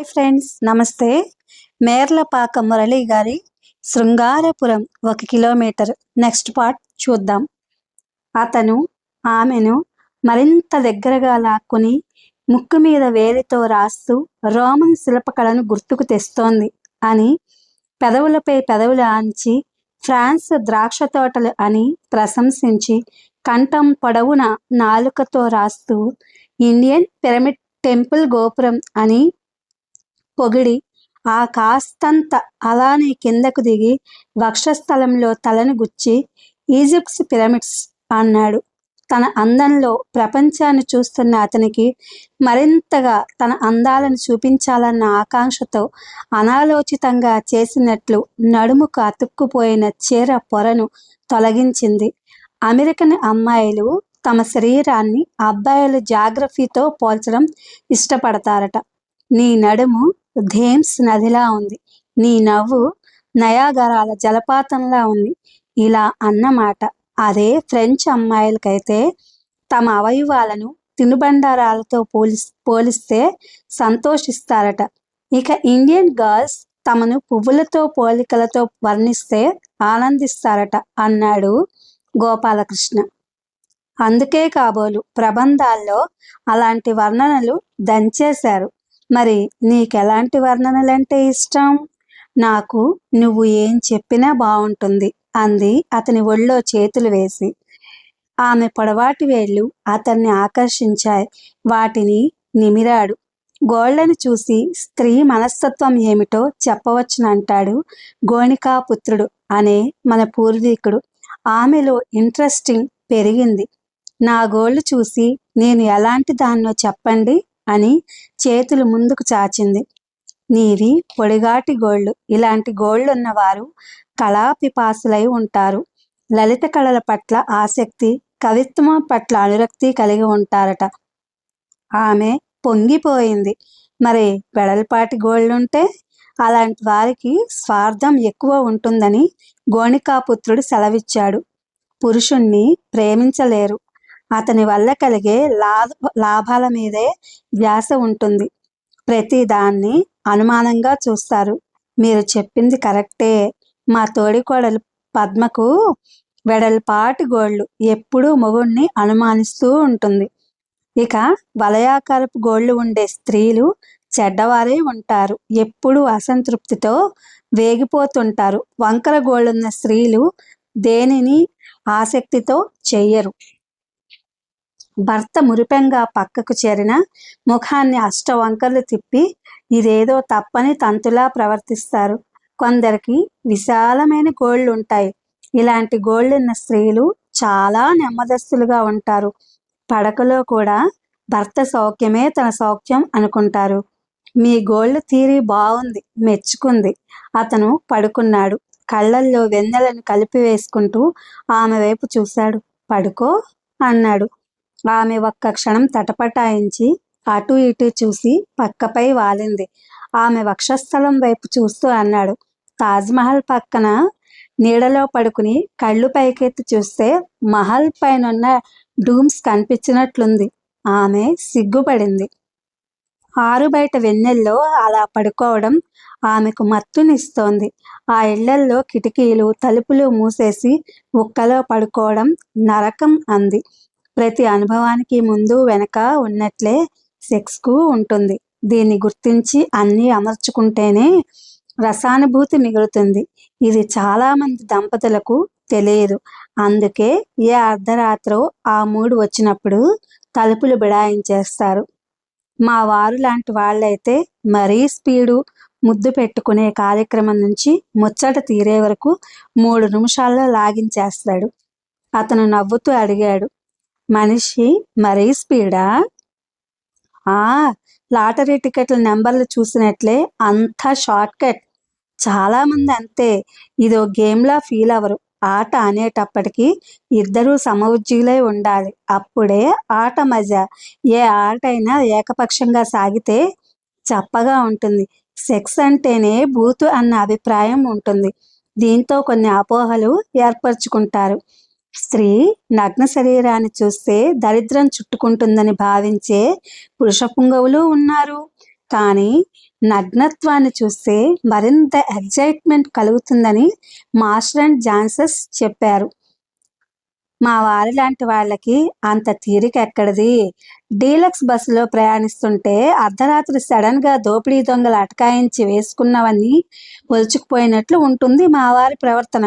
Friends నమస్తే. మేర్లపాక మురళి గారి Srungarapuram 1 kilometre next part చూద్దాం. అతను ఆమెను మరింత దగ్గరగా లాక్కుని ముక్కు మీద వేలితో రాస్తూ రోమన్ శిల్పకళను గుర్తుకు తెస్తోంది అని పెదవులపై పెదవులు ఆంచి ఫ్రాన్స్ ద్రాక్ష తోటలు అని ప్రశంసించి కంఠం పొడవున నాలుకతో రాస్తూ ఇండియన్ పిరమిడ్ టెంపుల్ గోపురం అని పొగిడి ఆ కాస్తంత అలానే కిందకు దిగి వక్షస్థలంలో తలను గుచ్చి ఈజిప్ట్స్ పిరమిడ్స్ అన్నాడు. తన అందంలో ప్రపంచాన్ని చూస్తున్న అతనికి మరింతగా తన అందాలను చూపించాలన్న ఆకాంక్షతో అనాలోచితంగా చేసినట్లు నడుముకు అతుక్కుపోయిన చీర పొరను తొలగించింది. అమెరికన్ అమ్మాయిలు తమ శరీరాన్ని అబ్బాయిల జాగ్రఫీతో పోల్చడం ఇష్టపడతారట. నీ నడుము థేమ్స్ నదిలా ఉంది, నీ నవ్వు నయాగరాల జలపాతంలా ఉంది ఇలా అన్నమాట. అదే ఫ్రెంచ్ అమ్మాయిలకైతే తమ అవయవాలను తినుబండారాలతో పోలిస్తే సంతోషిస్తారట. ఇక ఇండియన్ గర్ల్స్ తమను పువ్వులతో పోలికలతో వర్ణిస్తే ఆనందిస్తారట అన్నాడు గోపాలకృష్ణ. అందుకే కాబోలు ప్రబంధాల్లో అలాంటి వర్ణనలు దంచేశారు. మరి నీకెలాంటి వర్ణనలంటే ఇష్టం? నాకు నువ్వు ఏం చెప్పినా బాగుంటుంది అంది అతని ఒళ్ళో చేతులు వేసి. ఆమె పొడవాటి వేళ్ళు అతన్ని ఆకర్షించాయి. వాటిని నిమిరాడు. గోళ్లను చూసి స్త్రీ మనస్తత్వం ఏమిటో చెప్పవచ్చునంటాడు గోణికాపుత్రుడు అనే మన పూర్వీకుడు. ఆమెలో ఇంట్రెస్టింగ్ పెరిగింది. నా గోళ్లు చూసి నేను ఎలాంటి దాన్నో చెప్పండి అని చేతులు ముందుకు చాచింది. నీవి పొడిగాటి గోళ్ళు. ఇలాంటి గోళ్ళున్నవారు కళాపిపాసులై ఉంటారు. లలిత కళల పట్ల ఆసక్తి, కవిత్వం పట్ల అనురక్తి కలిగి ఉంటారట. ఆమె పొంగిపోయింది. మరి వెడల్పాటి గోళ్ళుంటే అలాంటి వారికి స్వార్థం ఎక్కువ ఉంటుందని గోణికాపుత్రుడు సెలవిచ్చాడు. పురుషుణ్ణి ప్రేమించలేరు. అతని వల్ల కలిగే లాభాల మీదే ధ్యాస ఉంటుంది. ప్రతి దాన్ని అనుమానంగా చూస్తారు. మీరు చెప్పింది కరెక్టే. మా తోడికోడలు పద్మకు వెడల్పాటి గోళ్ళు, ఎప్పుడూ మొగుణ్ణి అనుమానిస్తూ ఉంటుంది. ఇక వలయాకారపు గోళ్ళు ఉండే స్త్రీలు చెడ్డవారే ఉంటారు. ఎప్పుడూ అసంతృప్తితో వేగిపోతుంటారు. వంకర గోళ్ళున్న స్త్రీలు దేనిని ఆసక్తితో చెయ్యరు. భర్త మురిపెంగా పక్కకు చేరిన ముఖాన్ని అష్టవంకర్లు తిప్పి ఇదేదో తప్పని తంతులా ప్రవర్తిస్తారు. కొందరికి విశాలమైన గోళ్ళుంటాయి. ఇలాంటి గోళ్ళున్న స్త్రీలు చాలా నెమ్మదస్తులుగా ఉంటారు. పడకలో కూడా భర్త సౌఖ్యమే తన సౌఖ్యం అనుకుంటారు. మీ గోళ్ళు తీరి బాగుంది, మెచ్చుకుంది. అతను పడుకున్నాడు. కళ్ళల్లో వెన్నెలను కలిపి వేసుకుంటూ ఆమె వైపు చూశాడు. పడుకో అన్నాడు. ఆమె ఒక్క క్షణం తటపటాయించి అటు ఇటు చూసి పక్కపై వాలింది. ఆమె వక్షస్థలం వైపు చూస్తూ అన్నాడు. తాజ్మహల్ పక్కన నీడలో పడుకుని కళ్ళు పైకెత్తి చూస్తే మహల్ పైనున్న డూమ్స్ కనిపించినట్లుంది. ఆమె సిగ్గుపడింది. ఆరు బయట వెన్నెల్లో అలా పడుకోవడం ఆమెకు మత్తునిస్తోంది. ఆ ఇళ్లల్లో కిటికీలు తలుపులు మూసేసి ఉక్కలో పడుకోవడం నరకం అంది. ప్రతి అనుభవానికి ముందు వెనక ఉన్నట్లే సెక్స్కు ఉంటుంది. దీన్ని గుర్తించి అన్నీ అమర్చుకుంటేనే రసానుభూతి మిగులుతుంది. ఇది చాలామంది దంపతులకు తెలియదు. అందుకే ఏ అర్ధరాత్రో ఆ మూడు వచ్చినప్పుడు తలుపులు బిడాయించేస్తారు. మా వారు లాంటి వాళ్ళైతే మరీ స్పీడు ముద్దు పెట్టుకునే కార్యక్రమం నుంచి ముచ్చట తీరే వరకు 3 నిమిషాల్లో లాగించేస్తాడు. అతను నవ్వుతూ అడిగాడు. మనిషి మరీ స్పీడా? లాటరీ టికెట్ల నెంబర్లు చూసినట్లే అంతా షార్ట్ కట్. చాలామంది అంతే. ఇదో గేమ్లా ఫీల్ అవరు. ఆట అనేటప్పటికీ ఇద్దరూ సమఉజ్జీలై ఉండాలి. అప్పుడే ఆట మజా. ఏ ఆట అయినా ఏకపక్షంగా సాగితే చప్పగా ఉంటుంది. సెక్స్ అంటేనే బూతు అన్న అభిప్రాయం ఉంటుంది. దీంతో కొన్ని అపోహలు ఏర్పరచుకుంటారు. స్త్రీ నగ్న శరీరాన్ని చూస్తే దరిద్రం చుట్టుకుంటుందని భావించే పురుష పుంగవులు ఉన్నారు. కానీ నగ్నత్వాన్ని చూస్తే మరింత ఎగ్జైట్మెంట్ కలుగుతుందని మాస్టర్ అండ్ జాన్సస్ చెప్పారు. మా వారి లాంటి వాళ్ళకి అంత తీరిక ఎక్కడిది? డీలక్స్ బస్సులో ప్రయాణిస్తుంటే అర్ధరాత్రి సడన్ గా దోపిడీ దొంగలు అటకాయించి వేసుకున్నవన్నీ ఒలుచుకుపోయినట్లు ఉంటుంది మా వారి ప్రవర్తన.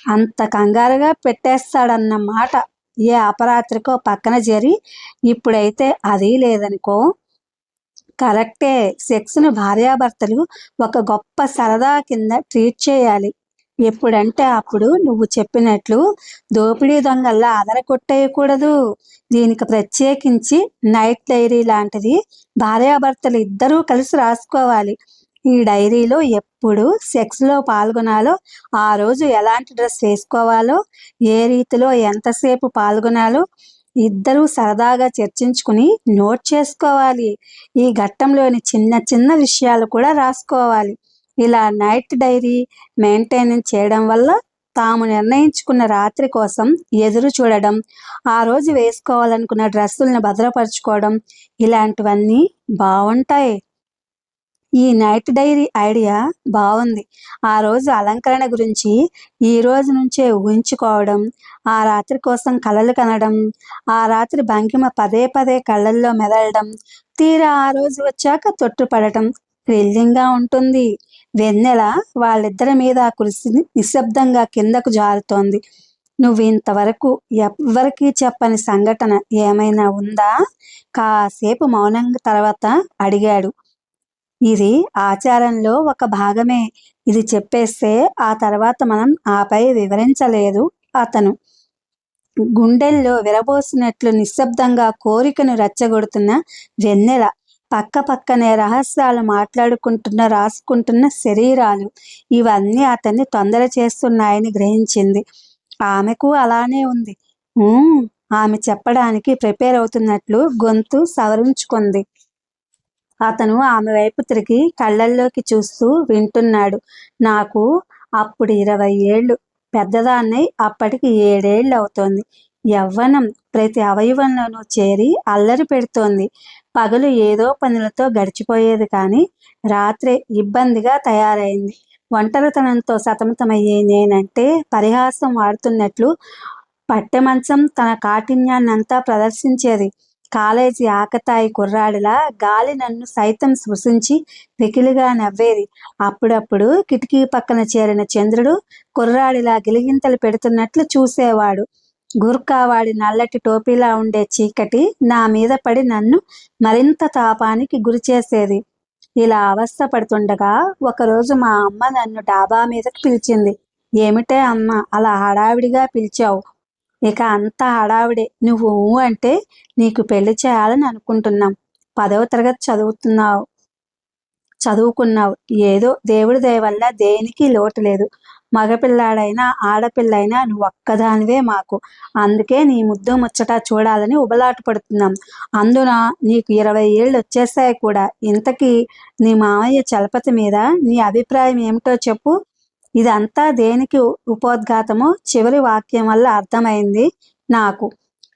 అంత కంగారుగా పెట్టేస్తాడన్నమాట. ఏ అపరాత్రికో పక్కన చేరి ఇప్పుడైతే అదీ లేదనుకో. కరెక్టే. సెక్స్‌ను భార్యాభర్తలు ఒక గొప్ప సరదా కింద ట్రీట్ చేయాలి. ఎప్పుడంటే అప్పుడు నువ్వు చెప్పినట్లు దోపిడీ దొంగల్లా అదరగొట్టేయకూడదు. దీనికి ప్రత్యేకించి నైట్ డైరీ లాంటిది భార్యాభర్తలు ఇద్దరూ కలిసి రాసుకోవాలి. ఈ డైరీలో ఎప్పుడు సెక్స్‌లో పాల్గొనాలో, ఆ రోజు ఎలాంటి డ్రెస్ వేసుకోవాలో, ఏ రీతిలో ఎంతసేపు పాల్గొనాలో ఇద్దరూ సరదాగా చర్చించుకుని నోట్ చేసుకోవాలి. ఈ ఘట్టంలోని చిన్న చిన్న విషయాలు కూడా రాసుకోవాలి. ఇలా నైట్ డైరీ మెయింటైన్ చేయడం వల్ల తాము నిర్ణయించుకున్న రాత్రి కోసం ఎదురు చూడడం, ఆ రోజు వేసుకోవాలనుకున్న డ్రెస్సులను భద్రపరచుకోవడం ఇలాంటివన్నీ బావుంటాయి. ఈ నైట్ డైరీ ఐడియా బావుంది. ఆ రోజు అలంకరణ గురించి ఈ రోజు నుంచే ఊహించుకోవడం, ఆ రాత్రి కోసం కలలు కనడం, ఆ రాత్రి భంగిమ పదే పదే కళ్ళల్లో మెదలడం, తీరా ఆ రోజు వచ్చాక తొట్టుపడటం థ్రిల్లింగ్‌గా ఉంటుంది. వెన్నెల వాళ్ళిద్దరి మీద కురిసి నిశ్శబ్దంగా కిందకు జారుతోంది. నువ్వు ఇంతవరకు ఎవ్వరికీ చెప్పని సంఘటన ఏమైనా ఉందా? కాసేపు మౌనంగా తర్వాత అడిగాడు. ఇది ఆచారంలో ఒక భాగమే. ఇది చెప్పేస్తే ఆ తర్వాత మనం ఆపై వివరించలేదు అతను. గుండెల్లో విరబోసినట్లు నిశ్శబ్దంగా కోరికను రెచ్చగొడుతున్న వెన్నెల. పక్క పక్కనే రహస్యాలు మాట్లాడుకుంటున్న రాసుకుంటున్న శరీరాలు. ఇవన్నీ అతన్ని తొందర చేస్తున్నాయని గ్రహించింది. ఆమెకు అలానే ఉంది. ఊ ఆమె చెప్పడానికి ప్రిపేర్ అవుతున్నట్లు గొంతు సవరించుకుంది. అతను ఆమె వైపు తిరిగి కళ్ళల్లోకి చూస్తూ వింటున్నాడు. నాకు అప్పుడు 20 ఏళ్ళు. పెద్దదాన్నై అప్పటికి 7 ఏళ్ళు అవుతోంది. యవ్వనం ప్రతి అవయవంలోనూ చేరి అల్లరి పెడుతోంది. పగలు ఏదో పనులతో గడిచిపోయేది కానీ రాత్రే ఇబ్బందిగా తయారైంది. ఒంటరితనంతో సతమతమయ్యే నేనంటే పరిహాసం ఆడుతున్నట్లు పట్టెమంచం తన కాఠిన్యాన్నంతా ప్రదర్శించేది. కాలేజీ ఆకతాయి కుర్రాడిలా గాలి నన్ను సైతం స్పృశించి వెకిలిగా నవ్వేది. అప్పుడప్పుడు కిటికీ పక్కన చేరిన చంద్రుడు కుర్రాడిలా గిలిగింతలు పెడుతున్నట్లు చూసేవాడు. గూర్ఖా వాడి నల్లటి టోపీలా ఉండే చీకటి నా మీద పడి నన్ను మరింత తాపానికి గురిచేసేది. ఇలా అవస్థ పడుతుండగా ఒకరోజు మా అమ్మ నన్ను డాబా మీదకి పిలిచింది. ఏమిటే అమ్మ అలా హడావిడిగా పిలిచావు? ఇక అంతా హడావిడే. నువ్వు ఊ అంటే నీకు పెళ్లి చేయాలని అనుకుంటున్నాం. 10వ తరగతి చదువుకున్నావు. ఏదో దేవుడి దయ వల్ల దేనికి లోటు లేదు. మగపిల్లాడైనా ఆడపిల్లైనా నువ్వొక్కదానివే మాకు. అందుకే నీ ముద్దు ముచ్చట చూడాలని ఉబలాట పడుతున్నాం. అందున నీకు 20 ఏళ్ళు వచ్చేసాయి కూడా. ఇంతకీ నీ మామయ్య చలపతి మీద నీ అభిప్రాయం ఏమిటో చెప్పు. ఇదంతా దేనికి ఉపోద్ఘాతమో చివరి వాక్యం వల్ల అర్థమైంది నాకు.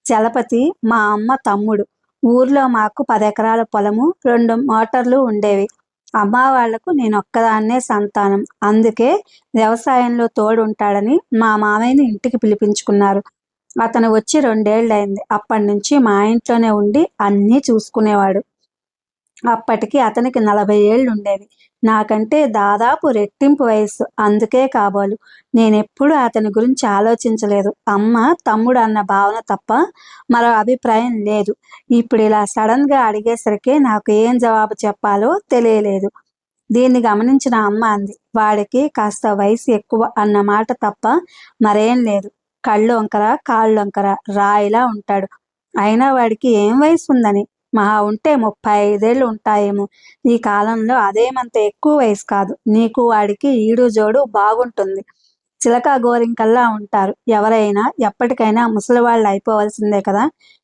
చలపతి మా అమ్మ తమ్ముడు. ఊర్లో మాకు 10 ఎకరాల పొలము, 2 మోటార్లు ఉండేవి. అమ్మ వాళ్లకు నేనొక్కదాన్నే సంతానం. అందుకే వ్యవసాయంలో తోడుంటాడని మా మామయ్యని ఇంటికి పిలిపించుకున్నారు. అతను వచ్చి 2 ఏళ్లయింది. అప్పటినుంచి మా ఇంట్లోనే ఉండి అన్నీ చూసుకునేవాడు. అప్పటికి అతనికి 40 ఏళ్లుండేవి. నాకంటే దాదాపు రెట్టింపు వయస్సు. అందుకే కాబోలు నేనెప్పుడూ అతని గురించి ఆలోచించలేదు. అమ్మ, తమ్ముడు అన్న భావన తప్ప మరో అభిప్రాయం లేదు. ఇప్పుడిలా సడన్‌గా అడిగేసరికి నాకు ఏం జవాబు చెప్పాలో తెలియలేదు. దీన్ని గమనించిన అమ్మ అంది. వాడికి కాస్త వయసు ఎక్కువ అన్న మాట తప్ప మరేం లేదు. కళ్ళొంకర, కాళ్ళొంకర, రాయిలా ఉంటాడు. అయినా వాడికి ఏం వయసుందని? మహా ఉంటే 35 ఏళ్ళు ఉంటాయేమో. ఈ కాలంలో అదేమంత ఎక్కువ వయసు కాదు. నీకు వాడికి ఈడు జోడు బాగుంటుంది. చిలకా గోరింకల్లా ఉంటారు. ఎవరైనా ఎప్పటికైనా ముసలివాళ్ళు అయిపోవలసిందే కదా.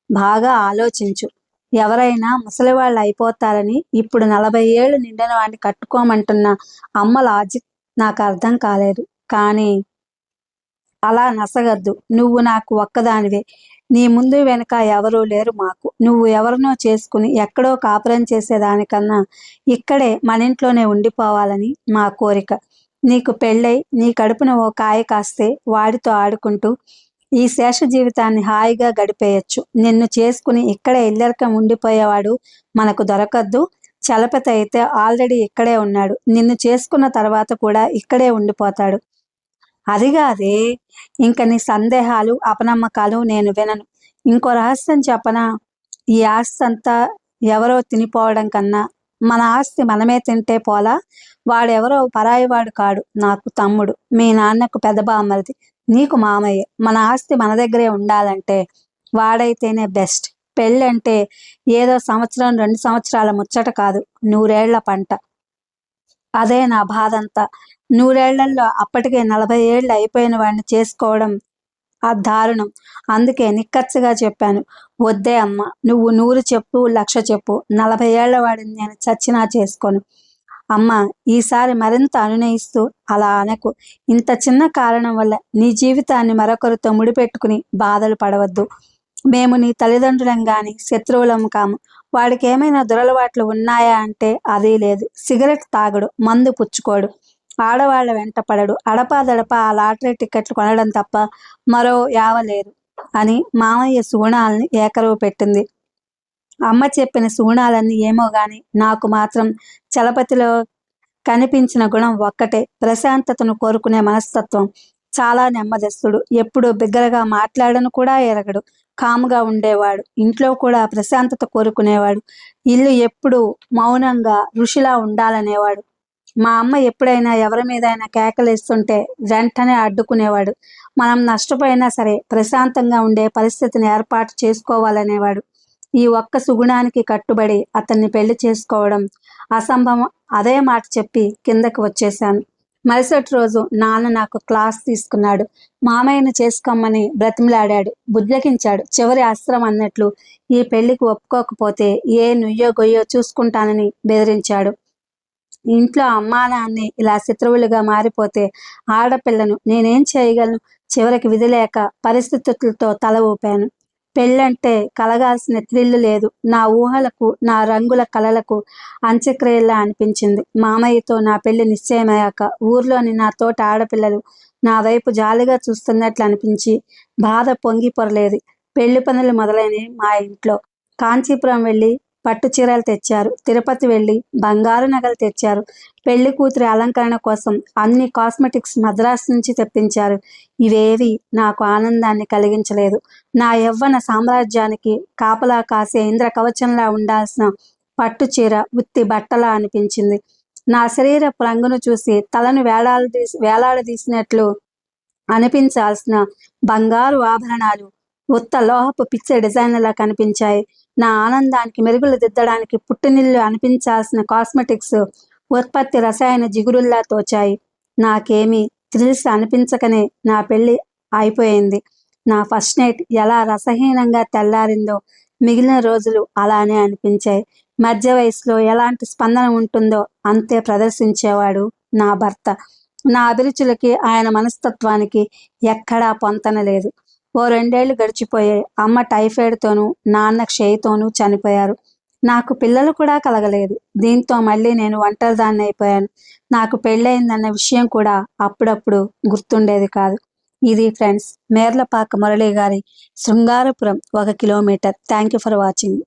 బాగా ఆలోచించు. ఎవరైనా ముసలివాళ్ళు అయిపోతారని ఇప్పుడు 40 ఏళ్ళు నిండిన వాడిని కట్టుకోమంటున్న అమ్మ లాజిక్ నాకు అర్థం కాలేదు. కానీ అలా నసగద్దు. నువ్వు నాకు ఒక్కదానివే. నీ ముందు వెనుక ఎవరూ లేరు మాకు. నువ్వు ఎవరినో చేసుకుని ఎక్కడో కాపురం చేసేదానికన్నా ఇక్కడే మన ఇంట్లోనే ఉండిపోవాలని మా కోరిక. నీకు పెళ్ళై నీ కడుపున ఓ కాయ కాస్తే వాడితో ఆడుకుంటూ ఈ శేష జీవితాన్ని హాయిగా గడిపేయొచ్చు. నిన్ను చేసుకుని ఇక్కడే ఇల్లరికం ఉండిపోయేవాడు మనకు దొరకద్దు. చలపతి అయితే ఆల్రెడీ ఇక్కడే ఉన్నాడు. నిన్ను చేసుకున్న తర్వాత కూడా ఇక్కడే ఉండిపోతాడు. అదిగాదే, ఇంక నీ సందేహాలు అపనమ్మకాలు నేను వినను. ఇంకో రహస్యం చెప్పనా? ఈ ఆస్తి అంతా ఎవరో తినిపోవడం కన్నా మన ఆస్తి మనమే తింటే పోలా. వాడెవరో పరాయివాడు కాడు, నాకు తమ్ముడు, మీ నాన్నకు పెద్ద బామ్మరిది, నీకు మామయ్య. మన ఆస్తి మన దగ్గరే ఉండాలంటే వాడైతేనే బెస్ట్. పెళ్ళంటే ఏదో సంవత్సరం 2 సంవత్సరాల ముచ్చట కాదు, 100 ఏళ్ల పంట. అదే నా బాధంతా. 100 ఏళ్లలో అప్పటికే 40 ఏళ్ళు అయిపోయిన వాడిని చేసుకోవడం ఆ దారుణం. అందుకే నిక్కచ్చిగా చెప్పాను, వద్దే అమ్మ, నువ్వు 100 చెప్పు, 1,00,000 చెప్పు, 40 ఏళ్ల వాడిని నేను చచ్చినా చేసుకోను. అమ్మ, ఈసారి మరింత అనునయిస్తూ అలా అనకు. ఇంత చిన్న కారణం వల్ల నీ జీవితాన్ని మరొకరితో ముడిపెట్టుకుని బాధలు పడవద్దు. మేము నీ తల్లిదండ్రులం గాని శత్రువులం కాము. వాడికి ఏమైనా దురలవాట్లు ఉన్నాయా అంటే అదీ లేదు. సిగరెట్ తాగడు, మందు పుచ్చుకోడు, ఆడవాళ్ల వెంట పడడు, అడపాదడపా ఆ లాటరీ టికెట్లు కొనడం తప్ప మరో యావ లేదు అని మామయ్య సూణాలని ఏకరువు పెట్టింది. అమ్మ చెప్పిన సూణాలన్నీ ఏమో గాని నాకు మాత్రం చలపతిలో కనిపించిన గుణం ఒక్కటే, ప్రశాంతతను కోరుకునే మనస్తత్వం. చాలా నెమ్మదస్తుడు, ఎప్పుడూ బిగ్గరగా మాట్లాడను కూడా ఎరగడు, కాముగా ఉండేవాడు. ఇంట్లో కూడా ప్రశాంతత కోరుకునేవాడు. ఇల్లు ఎప్పుడూ మౌనంగా ఋషిలా ఉండాలనేవాడు. మా అమ్మ ఎప్పుడైనా ఎవరి మీదైనా కేకలేస్తుంటే వెంటనే అడ్డుకునేవాడు. మనం నష్టపోయినా సరే ప్రశాంతంగా ఉండే పరిస్థితిని ఏర్పాటు చేసుకోవాలనేవాడు. ఈ ఒక్క సుగుణానికి కట్టుబడి అతన్ని పెళ్లి చేసుకోవడం అసంభవం. అదే మాట చెప్పి కిందకి వచ్చేశాను. మరుసటి రోజు నాన్న నాకు క్లాస్ తీసుకున్నాడు. మామయ్యను చేసుకోమని బ్రతిమలాడాడు, బుజ్జగించాడు. చివరి అస్త్రం అన్నట్లు ఈ పెళ్లికి ఒప్పుకోకపోతే ఏ నుయ్యో గొయ్యో చూసుకుంటానని బెదిరించాడు. ఇంట్లో అమ్మా నాన్ని ఇలా శత్రువులుగా మారిపోతే ఆడపిల్లను నేనేం చేయగలను? చివరికి విధి లేక పరిస్థితులతో తల ఊపాను. పెళ్ళంటే కలగాల్సిన థ్రిల్లు లేదు. నా ఊహలకు, నా రంగుల కలలకు అంత్యక్రియల్లా అనిపించింది. మామయ్యతో నా పెళ్లి నిశ్చయమయ్యాక ఊర్లోని నా తోటి ఆడపిల్లలు నా వైపు జాలిగా చూస్తున్నట్లు అనిపించి బాధ పొంగి పొరలేదు. పెళ్లి పనులు మొదలైనవి మా ఇంట్లో. కాంచీపురం వెళ్ళి పట్టు చీరలు తెచ్చారు. తిరుపతి వెళ్ళి బంగారు నగలు తెచ్చారు. పెళ్లి కూతురి అలంకరణ కోసం అన్ని కాస్మెటిక్స్ మద్రాసు నుంచి తెప్పించారు. ఇవేవి నాకు ఆనందాన్ని కలిగించలేదు. నా యవ్వన సామ్రాజ్యానికి కాపలా కాసే ఇంద్ర కవచంలా ఉండాల్సిన పట్టు చీర ఉత్తి బట్టలా అనిపించింది. నా శరీరపు రంగును చూసి తలను వేలాడదీసినట్లు అనిపించాల్సిన బంగారు ఆభరణాలు ఉత్త లోహపు పిచ్చే డిజైన్లా కనిపించాయి. నా ఆనందానికి మెరుగులు దిద్దడానికి పుట్టినిల్లు అనిపించాల్సిన కాస్మెటిక్స్ ఉత్పత్తి రసాయన జిగురుల్లా తోచాయి. నాకేమీ థ్రిల్స్ అనిపించకనే నా పెళ్లి అయిపోయింది. నా ఫస్ట్ నైట్ ఎలా రసహీనంగా తెల్లారిందో మిగిలిన రోజులు అలానే అనిపించాయి. మధ్య వయసులో ఎలాంటి స్పందన ఉంటుందో అంతే ప్రదర్శించేవాడు నా భర్త. నా అభిరుచులకి ఆయన మనస్తత్వానికి ఎక్కడా పొంతన లేదు. ఓ 2 ఏళ్లు గడిచిపోయాయి. అమ్మ టైఫాయిడ్తోనూ, నాన్న క్షయతోనూ చనిపోయారు. నాకు పిల్లలు కూడా కలగలేదు. దీంతో మళ్ళీ నేను ఒంటరిదాన్ని అయిపోయాను. నాకు పెళ్ళయిందన్న విషయం కూడా అప్పుడప్పుడు గుర్తుండేది కాదు. ఇది ఫ్రెండ్స్, మేర్లపాక మురళి గారి Srungarapuram 1 kilometre. Thank you for watching.